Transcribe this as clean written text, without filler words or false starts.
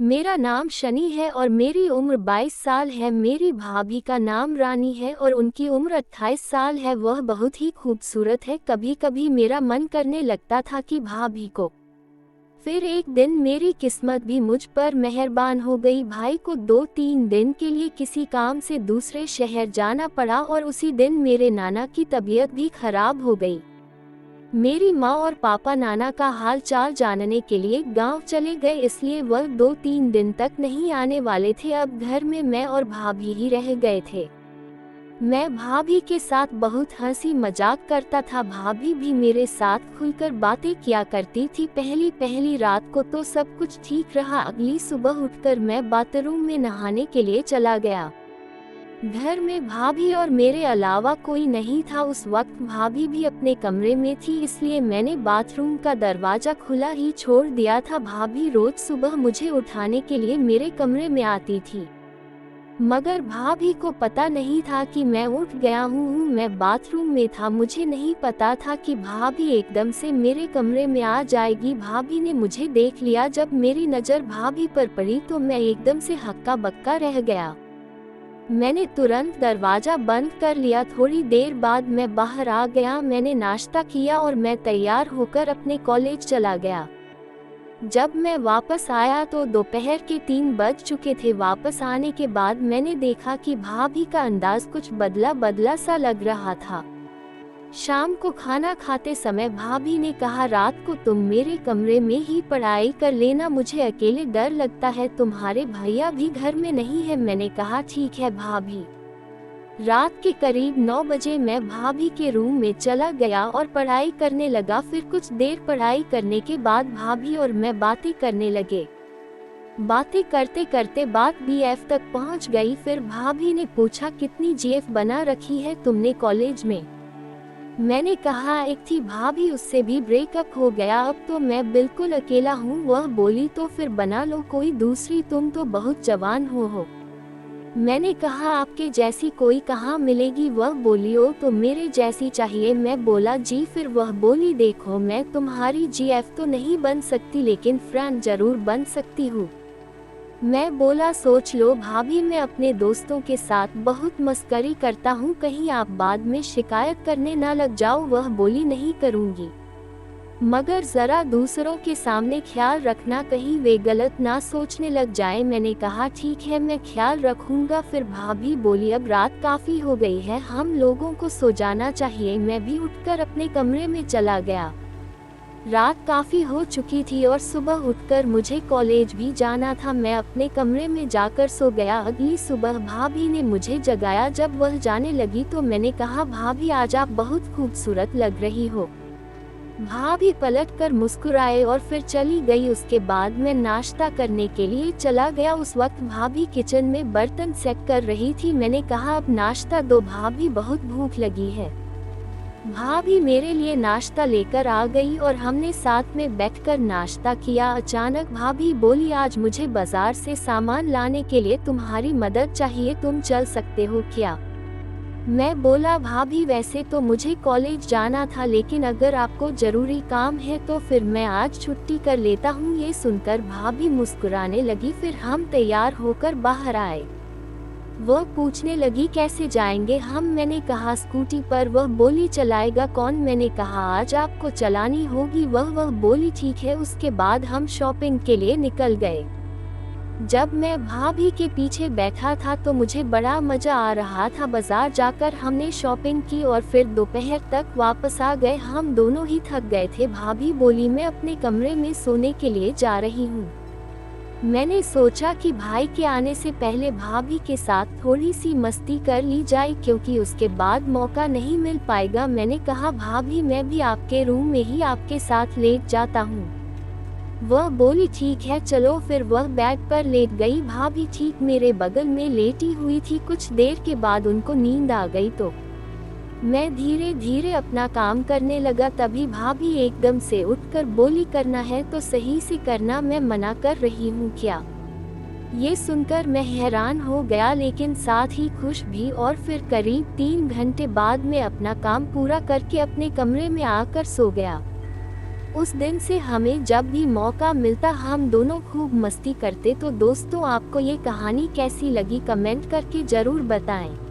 मेरा नाम शनि है और मेरी उम्र 22 साल है। मेरी भाभी का नाम रानी है और उनकी उम्र 28 साल है। वह बहुत ही खूबसूरत है। कभी कभी मेरा मन करने लगता था कि भाभी को। फिर एक दिन मेरी किस्मत भी मुझ पर मेहरबान हो गई। भाई को 2-3 दिन के लिए किसी काम से दूसरे शहर जाना पड़ा और उसी दिन मेरे नाना की तबीयत भी खराब हो गई। मेरी माँ और पापा नाना का हाल चाल जानने के लिए गांव चले गए, इसलिए वह 2-3 दिन तक नहीं आने वाले थे। अब घर में मैं और भाभी ही रह गए थे। मैं भाभी के साथ बहुत हंसी मजाक करता था। भाभी भी मेरे साथ खुलकर बातें किया करती थी। पहली पहली रात को तो सब कुछ ठीक रहा। अगली सुबह उठकर मैं बाथरूम में नहाने के लिए चला गया। घर में भाभी और मेरे अलावा कोई नहीं था। उस वक्त भाभी भी अपने कमरे में थी, इसलिए मैंने बाथरूम का दरवाजा खुला ही छोड़ दिया था। भाभी रोज सुबह मुझे उठाने के लिए मेरे कमरे में आती थी, मगर भाभी को पता नहीं था कि मैं उठ गया हूँ। मैं बाथरूम में था। मुझे नहीं पता था कि भाभी एकदम से मेरे कमरे में आ जाएगी। भाभी ने मुझे देख लिया। जब मेरी नज़र भाभी पर पड़ी तो मैं एकदम से हक्का बक्का रह गया। मैंने तुरंत दरवाजा बंद कर लिया। थोड़ी देर बाद मैं बाहर आ गया। मैंने नाश्ता किया और मैं तैयार होकर अपने कॉलेज चला गया। जब मैं वापस आया तो दोपहर के 3 बज चुके थे। वापस आने के बाद मैंने देखा कि भाभी का अंदाज कुछ बदला बदला सा लग रहा था। शाम को खाना खाते समय भाभी ने कहा, रात को तुम मेरे कमरे में ही पढ़ाई कर लेना, मुझे अकेले डर लगता है। तुम्हारे भैया भी घर में नहीं है। मैंने कहा ठीक है भाभी। रात के करीब 9 बजे मैं भाभी के रूम में चला गया और पढ़ाई करने लगा। फिर कुछ देर पढ़ाई करने के बाद भाभी और मैं बातें करने लगे। बातें करते करते बात बीएफ तक पहुंच गई। फिर भाभी ने पूछा, कितनी जीएफ बना रखी है तुमने कॉलेज में? मैंने कहा एक थी भाभी, उससे भी ब्रेकअप हो गया। अब तो मैं बिल्कुल अकेला हूँ। वह बोली, तो फिर बना लो कोई दूसरी, तुम तो बहुत जवान हो। मैंने कहा आपके जैसी कोई कहाँ मिलेगी? वह बोली, ओ तो मेरे जैसी चाहिए। मैं बोला जी। फिर वह बोली, देखो मैं तुम्हारी जीएफ तो नहीं बन सकती, लेकिन फ्रेंड जरूर बन सकती हूँ। मैं बोला सोच लो भाभी, मैं अपने दोस्तों के साथ बहुत मस्करी करता हूँ, कहीं आप बाद में शिकायत करने ना लग जाओ। वह बोली, नहीं करूँगी, मगर ज़रा दूसरों के सामने ख्याल रखना, कहीं वे गलत ना सोचने लग जाए। मैंने कहा ठीक है, मैं ख्याल रखूँगा। फिर भाभी बोली, अब रात काफ़ी हो गई है, हम लोगों को सो जाना चाहिए। मैं भी उठकर अपने कमरे में चला गया। रात काफ़ी हो चुकी थी और सुबह उठकर मुझे कॉलेज भी जाना था। मैं अपने कमरे में जाकर सो गया। अगली सुबह भाभी ने मुझे जगाया। जब वह जाने लगी तो मैंने कहा, भाभी आज आप बहुत खूबसूरत लग रही हो। भाभी पलटकर मुस्कुराए और फिर चली गई। उसके बाद मैं नाश्ता करने के लिए चला गया। उस वक्त भाभी किचन में बर्तन सेट कर रही थी। मैंने कहा, अब नाश्ता दो भाभी, बहुत भूख लगी है। भाभी मेरे लिए नाश्ता लेकर आ गई और हमने साथ में बैठकर नाश्ता किया। अचानक भाभी बोली, आज मुझे बाजार से सामान लाने के लिए तुम्हारी मदद चाहिए, तुम चल सकते हो क्या? मैं बोला, भाभी वैसे तो मुझे कॉलेज जाना था, लेकिन अगर आपको जरूरी काम है तो फिर मैं आज छुट्टी कर लेता हूँ। ये सुनकर भाभी मुस्कुराने लगी। फिर हम तैयार होकर बाहर आए। वह पूछने लगी, कैसे जाएंगे हम? मैंने कहा स्कूटी पर। वह बोली, चलाएगा कौन? मैंने कहा आज आपको चलानी होगी। वह बोली ठीक है। उसके बाद हम शॉपिंग के लिए निकल गए। जब मैं भाभी के पीछे बैठा था तो मुझे बड़ा मजा आ रहा था। बाजार जाकर हमने शॉपिंग की और फिर दोपहर तक वापस आ गए। हम दोनों ही थक गए थे। भाभी बोली, मैं अपने कमरे में सोने के लिए जा रही हूँ। मैंने सोचा कि भाई के आने से पहले भाभी के साथ थोड़ी सी मस्ती कर ली जाए, क्योंकि उसके बाद मौका नहीं मिल पाएगा। मैंने कहा, भाभी मैं भी आपके रूम में ही आपके साथ लेट जाता हूँ। वह बोली ठीक है चलो। फिर वह बेड पर लेट गई। भाभी ठीक मेरे बगल में लेटी हुई थी। कुछ देर के बाद उनको नींद आ गई तो मैं धीरे धीरे अपना काम करने लगा। तभी भाभी एकदम से उठकर बोली, करना है तो सही से करना, मैं मना कर रही हूँ क्या? ये सुनकर मैं हैरान हो गया, लेकिन साथ ही खुश भी। और फिर करीब 3 घंटे बाद मैं अपना काम पूरा करके अपने कमरे में आकर सो गया। उस दिन से हमें जब भी मौका मिलता हम दोनों खूब मस्ती करते। तो दोस्तों आपको ये कहानी कैसी लगी कमेंट करके ज़रूर बताएं।